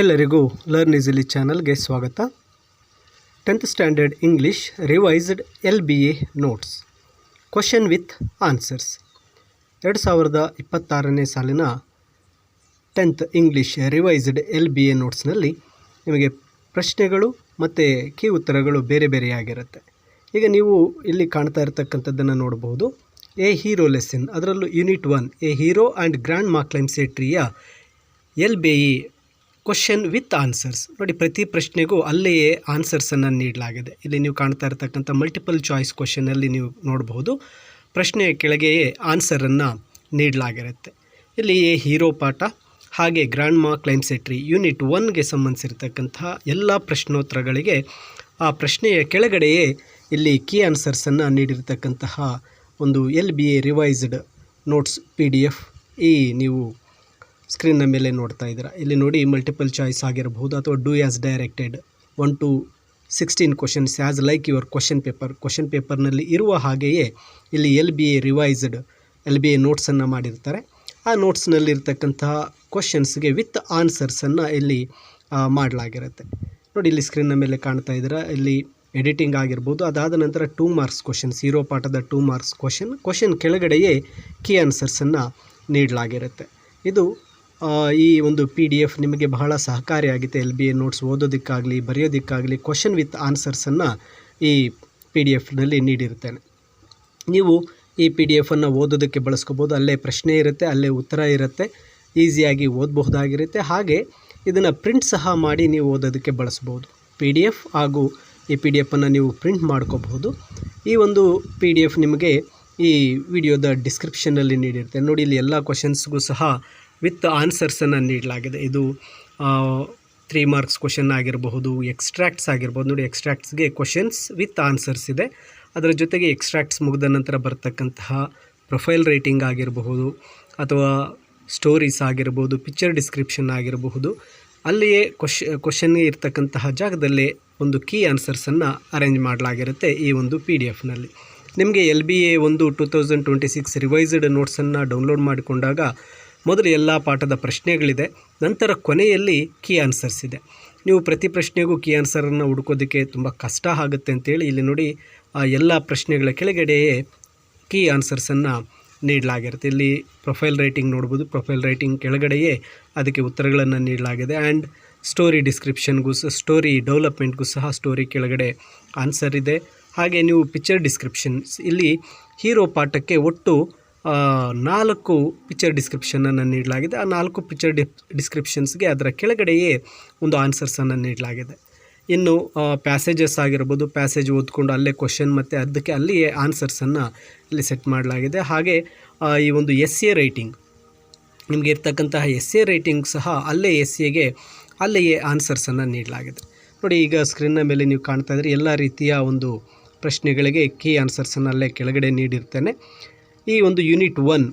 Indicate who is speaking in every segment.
Speaker 1: ಎಲ್ಲರಿಗೂ learn easily ಚಾನಲ್ಗೆ ಸ್ವಾಗತ. 10th standard English revised LBA notes question with answers 2026ನೇ ಸಾಲಿನ 10th ಇಂಗ್ಲೀಷ್ ರಿವೈಸ್ಡ್ LBA ನೋಟ್ಸ್ನಲ್ಲಿ ನಿಮಗೆ ಪ್ರಶ್ನೆಗಳು ಮತ್ತು ಕೀ ಉತ್ತರಗಳು ಬೇರೆ ಬೇರೆಯಾಗಿರುತ್ತೆ. ಈಗ ನೀವು ಇಲ್ಲಿ ಕಾಣ್ತಾ ಇರತಕ್ಕಂಥದ್ದನ್ನು ನೋಡಬಹುದು. ಎ ಹೀರೋ ಲೆಸನ್, ಅದರಲ್ಲೂ unit 1 A hero and grand ಮಾ ಕ್ಲೈಮ್ಸೆಟ್ರಿಯ LBA ಕ್ವಶನ್ ವಿತ್ ಆನ್ಸರ್ಸ್. ನೋಡಿ, ಪ್ರತಿ ಪ್ರಶ್ನೆಗೂ ಅಲ್ಲಿಯೇ ಆನ್ಸರ್ಸನ್ನು ನೀಡಲಾಗಿದೆ. ಇಲ್ಲಿ ನೀವು ಕಾಣ್ತಾ ಇರತಕ್ಕಂಥ ಮಲ್ಟಿಪಲ್ ಚಾಯ್ಸ್ ಕ್ವಶನಲ್ಲಿ ನೀವು ನೋಡಬಹುದು, ಪ್ರಶ್ನೆಯ ಕೆಳಗೆಯೇ ಆನ್ಸರನ್ನು ನೀಡಲಾಗಿರುತ್ತೆ. ಇಲ್ಲಿ ಎ ಹೀರೋ ಪಾಠ ಹಾಗೆ ಗ್ರ್ಯಾಂಡ್ ಮಾ ಕ್ಲೈಮ್ಸೆಟ್ರಿ ಯೂನಿಟ್ 1ಗೆ ಸಂಬಂಧಿಸಿರ್ತಕ್ಕಂತಹ ಎಲ್ಲ ಪ್ರಶ್ನೋತ್ತರಗಳಿಗೆ ಆ ಪ್ರಶ್ನೆಯ ಕೆಳಗಡೆಯೇ ಇಲ್ಲಿ ಕೀ ಆನ್ಸರ್ಸನ್ನು ನೀಡಿರ್ತಕ್ಕಂತಹ ಒಂದು LBA ರಿವೈಸ್ಡ್ ನೋಟ್ಸ್ PDF ಈ ನೀವು ಸ್ಕ್ರೀನ್ನ ಮೇಲೆ ನೋಡ್ತಾ ಇದ್ದೀರಾ. ಇಲ್ಲಿ ನೋಡಿ, ಮಲ್ಟಿಪಲ್ ಚಾಯ್ಸ್ ಆಗಿರಬಹುದು ಅಥವಾ do as directed 1 to 16 questions as like your question ಪೇಪರ್ನಲ್ಲಿ ಇರುವ ಹಾಗೆಯೇ ಇಲ್ಲಿ LBA ರಿವೈಸ್ಡ್ LBA ನೋಟ್ಸನ್ನು ಮಾಡಿರ್ತಾರೆ. ಆ ನೋಟ್ಸ್ನಲ್ಲಿರ್ತಕ್ಕಂತಹ ಕ್ವಶನ್ಸ್ಗೆ ವಿತ್ ಆನ್ಸರ್ಸನ್ನು ಇಲ್ಲಿ ಮಾಡಲಾಗಿರುತ್ತೆ. ನೋಡಿ, ಇಲ್ಲಿ ಸ್ಕ್ರೀನ್ನ ಮೇಲೆ ಕಾಣ್ತಾ ಇದ್ದೀರಾ. ಇಲ್ಲಿ ಎಡಿಟಿಂಗ್ ಆಗಿರ್ಬೋದು. ಅದಾದ ನಂತರ 2 ಮಾರ್ಕ್ಸ್ ಕ್ವಶನ್ಸ್, ಹೀರೋ ಪಾಠದ 2 ಮಾರ್ಕ್ಸ್ ಕ್ವಶನ್ ಕೆಳಗಡೆಯೇ ಕೀ ಆನ್ಸರ್ಸನ್ನು ನೀಡಲಾಗಿರುತ್ತೆ. ಇದು ಈ ಒಂದು PDF ನಿಮಗೆ ಬಹಳ ಸಹಕಾರಿಯಾಗಿದೆ. LBA ನೋಟ್ಸ್ ಓದೋದಕ್ಕಾಗಲಿ ಬರೆಯೋದಕ್ಕಾಗಲಿ ಕ್ವಶನ್ ವಿತ್ ಆನ್ಸರ್ಸನ್ನು ಈ PDFನಲ್ಲಿ ನೀಡಿರ್ತೇನೆ. ನೀವು ಈ PDFನ್ನು ಓದೋದಕ್ಕೆ ಬಳಸ್ಕೋಬೋದು. ಅಲ್ಲೇ ಪ್ರಶ್ನೆ ಇರುತ್ತೆ, ಅಲ್ಲೇ ಉತ್ತರ ಇರುತ್ತೆ, ಈಸಿಯಾಗಿ ಓದಬಹುದಾಗಿರುತ್ತೆ. ಹಾಗೆ ಇದನ್ನು ಪ್ರಿಂಟ್ ಸಹ ಮಾಡಿ ನೀವು ಓದೋದಕ್ಕೆ ಬಳಸ್ಬೋದು. PDF ಹಾಗೂ ಈ PDFನ್ನು ನೀವು ಪ್ರಿಂಟ್ ಮಾಡ್ಕೋಬಹುದು. ಈ ಒಂದು PDF ನಿಮಗೆ ಈ ವಿಡಿಯೋದ ಡಿಸ್ಕ್ರಿಪ್ಷನಲ್ಲಿ ನೀಡಿರುತ್ತೆ. ನೋಡಿ, ಇಲ್ಲಿ ಎಲ್ಲ ಕ್ವಶನ್ಸ್ಗೂ ಸಹ ವಿತ್ ಆನ್ಸರ್ಸನ್ನು ನೀಡಲಾಗಿದೆ. ಇದು 3 ಮಾರ್ಕ್ಸ್ ಕ್ವಶನ್ ಆಗಿರಬಹುದು, ಎಕ್ಸ್ಟ್ರಾಕ್ಟ್ಸ್ ಆಗಿರ್ಬೋದು. ನೋಡಿ, ಎಕ್ಸ್ಟ್ರಾಕ್ಟ್ಸ್ಗೆ ಕ್ವಶನ್ಸ್ ವಿತ್ ಆನ್ಸರ್ಸ್ ಇದೆ. ಅದರ ಜೊತೆಗೆ ಎಕ್ಸ್ಟ್ರಾಕ್ಟ್ಸ್ ಮುಗಿದ ನಂತರ ಬರ್ತಕ್ಕಂತಹ ಪ್ರೊಫೈಲ್ ರೈಟಿಂಗ್ ಆಗಿರಬಹುದು ಅಥವಾ ಸ್ಟೋರೀಸ್ ಆಗಿರ್ಬೋದು, ಪಿಕ್ಚರ್ ಡಿಸ್ಕ್ರಿಪ್ಷನ್ ಆಗಿರಬಹುದು. ಅಲ್ಲಿಯೇ ಕ್ವಶನ್ಗೆ ಇರ್ತಕ್ಕಂತಹ ಜಾಗದಲ್ಲೇ ಒಂದು ಕೀ ಆನ್ಸರ್ಸನ್ನು ಅರೇಂಜ್ ಮಾಡಲಾಗಿರುತ್ತೆ ಈ ಒಂದು PDFನಲ್ಲಿ. ನಿಮಗೆ LBA 2026 ರಿವೈಸ್ಡ್ ನೋಟ್ಸನ್ನು ಡೌನ್ಲೋಡ್ ಮಾಡಿಕೊಂಡಾಗ ಮೊದಲು ಎಲ್ಲ ಪಾಠದ ಪ್ರಶ್ನೆಗಳಿದೆ, ನಂತರ ಕೊನೆಯಲ್ಲಿ ಕೀ ಆನ್ಸರ್ಸ್ ಇದೆ. ನೀವು ಪ್ರತಿ ಪ್ರಶ್ನೆಗೂ ಕೀ ಆನ್ಸರನ್ನು ಹುಡುಕೋದಕ್ಕೆ ತುಂಬ ಕಷ್ಟ ಆಗುತ್ತೆ ಅಂತೇಳಿ ಇಲ್ಲಿ ನೋಡಿ, ಎಲ್ಲ ಪ್ರಶ್ನೆಗಳ ಕೆಳಗಡೆಯೇ ಕೀ ಆನ್ಸರ್ಸನ್ನು ನೀಡಲಾಗಿರುತ್ತೆ. ಇಲ್ಲಿ ಪ್ರೊಫೈಲ್ ರೈಟಿಂಗ್ ನೋಡ್ಬೋದು, ಪ್ರೊಫೈಲ್ ರೈಟಿಂಗ್ ಕೆಳಗಡೆಯೇ ಅದಕ್ಕೆ ಉತ್ತರಗಳನ್ನು ನೀಡಲಾಗಿದೆ. ಆ್ಯಂಡ್ ಸ್ಟೋರಿ ಡಿಸ್ಕ್ರಿಪ್ಷನ್ಗೂ ಸ್ಟೋರಿ ಡೆವಲಪ್ಮೆಂಟ್ಗೂ ಸಹ ಸ್ಟೋರಿ ಕೆಳಗಡೆ ಆನ್ಸರ್ ಇದೆ. ಹಾಗೆ ನೀವು ಪಿಕ್ಚರ್ ಡಿಸ್ಕ್ರಿಪ್ಷನ್ಸ್, ಇಲ್ಲಿ ಹೀರೋ ಪಾಠಕ್ಕೆ ಒಟ್ಟು 4 ಪಿಕ್ಚರ್ ಡಿಸ್ಕ್ರಿಪ್ಷನನ್ನು ನೀಡಲಾಗಿದೆ. ಆ 4 ಪಿಕ್ಚರ್ ಡಿಸ್ಕ್ರಿಪ್ಷನ್ಸ್ಗೆ ಅದರ ಕೆಳಗಡೆಯೇ ಒಂದು ಆನ್ಸರ್ಸನ್ನು ನೀಡಲಾಗಿದೆ. ಇನ್ನು ಪ್ಯಾಸೇಜಸ್ ಆಗಿರ್ಬೋದು, ಪ್ಯಾಸೇಜ್ ಓದ್ಕೊಂಡು ಅಲ್ಲೇ ಕ್ವಶನ್ ಮತ್ತು ಅದಕ್ಕೆ ಅಲ್ಲಿಯೇ ಆನ್ಸರ್ಸನ್ನು ಇಲ್ಲಿ ಸೆಟ್ ಮಾಡಲಾಗಿದೆ. ಹಾಗೆ ಈ ಒಂದು essay ರೈಟಿಂಗ್, ನಿಮಗೆ ಇರ್ತಕ್ಕಂತಹ essay ರೈಟಿಂಗ್ ಸಹ ಅಲ್ಲೇ ಎಸ್ಸೆಗೆ ಅಲ್ಲಿಯೇ ಆನ್ಸರ್ಸನ್ನು ನೀಡಲಾಗಿದೆ. ನೋಡಿ, ಈಗ ಸ್ಕ್ರೀನ್ನ ಮೇಲೆ ನೀವು ಕಾಣ್ತಾ ಇದ್ದರೆ ಎಲ್ಲ ರೀತಿಯ ಒಂದು ಪ್ರಶ್ನೆಗಳಿಗೆ ಕೀ ಆನ್ಸರ್ಸನ್ನು ಅಲ್ಲೇ ಕೆಳಗಡೆ ನೀಡಿರ್ತೇನೆ. ಈ ಒಂದು ಯೂನಿಟ್ 1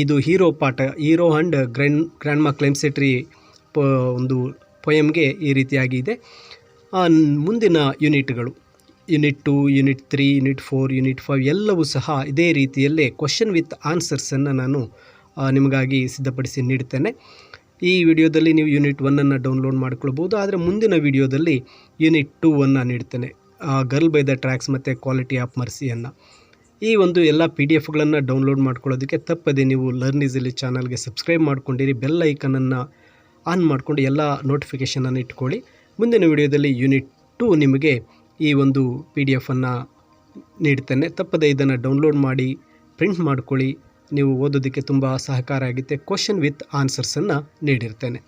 Speaker 1: ಇದು ಹೀರೋ ಪಾಠ, ಹೀರೋ ಆ್ಯಂಡ್ ಗ್ರ್ಯಾಂಡ್ ಮಾ ಕ್ಲೈಮ್ಸೆಟ್ರಿ ಒಂದು ಪೊಯಮ್ಗೆ ಈ ರೀತಿಯಾಗಿ ಇದೆ. ಮುಂದಿನ ಯೂನಿಟ್ಗಳು ಯೂನಿಟ್ 2, ಯೂನಿಟ್ 3, ಯೂನಿಟ್ 4, ಯೂನಿಟ್ 5 ಎಲ್ಲವೂ ಸಹ ಇದೇ ರೀತಿಯಲ್ಲೇ ಕ್ವಶನ್ ವಿತ್ ಆನ್ಸರ್ಸನ್ನು ನಾನು ನಿಮಗಾಗಿ ಸಿದ್ಧಪಡಿಸಿ ನೀಡ್ತೇನೆ. ಈ ವಿಡಿಯೋದಲ್ಲಿ ನೀವು ಯೂನಿಟ್ 1ಅನ್ನು ಡೌನ್ಲೋಡ್ ಮಾಡ್ಕೊಳ್ಬೋದು. ಆದರೆ ಮುಂದಿನ ವಿಡಿಯೋದಲ್ಲಿ ಯೂನಿಟ್ 2ಅನ್ನು ನೀಡ್ತೇನೆ, ಗರ್ಲ್ ಬೈ ದ ಟ್ರ್ಯಾಕ್ಸ್ ಮತ್ತು ಕ್ವಾಲಿಟಿ ಆಫ್ ಮರ್ಸಿಯನ್ನು. ಈ ಒಂದು ಎಲ್ಲ PDFಗಳನ್ನು ಡೌನ್ಲೋಡ್ ಮಾಡ್ಕೊಳ್ಳೋದಕ್ಕೆ ತಪ್ಪದೆ ನೀವು ಲರ್ನ್ ಈಸಿಲಿ ಚಾನಲ್ಗೆ ಸಬ್ಸ್ಕ್ರೈಬ್ ಮಾಡ್ಕೊಂಡಿರಿ. ಬೆಲ್ ಐಕನನ್ನು ಆನ್ ಮಾಡಿಕೊಂಡು ಎಲ್ಲ ನೋಟಿಫಿಕೇಷನನ್ನು ಇಟ್ಕೊಳ್ಳಿ. ಮುಂದಿನ ವಿಡಿಯೋದಲ್ಲಿ ಯೂನಿಟ್ 2 ನಿಮಗೆ ಈ ಒಂದು PDFನ್ನು ನೀಡ್ತೇನೆ. ತಪ್ಪದೆ ಇದನ್ನು ಡೌನ್ಲೋಡ್ ಮಾಡಿ ಪ್ರಿಂಟ್ ಮಾಡ್ಕೊಳ್ಳಿ. ನೀವು ಓದೋದಕ್ಕೆ ತುಂಬ ಸಹಕಾರ ಆಗುತ್ತೆ. ಕ್ವಶನ್ ವಿತ್ ಆನ್ಸರ್ಸನ್ನು ನೀಡಿರ್ತೇನೆ.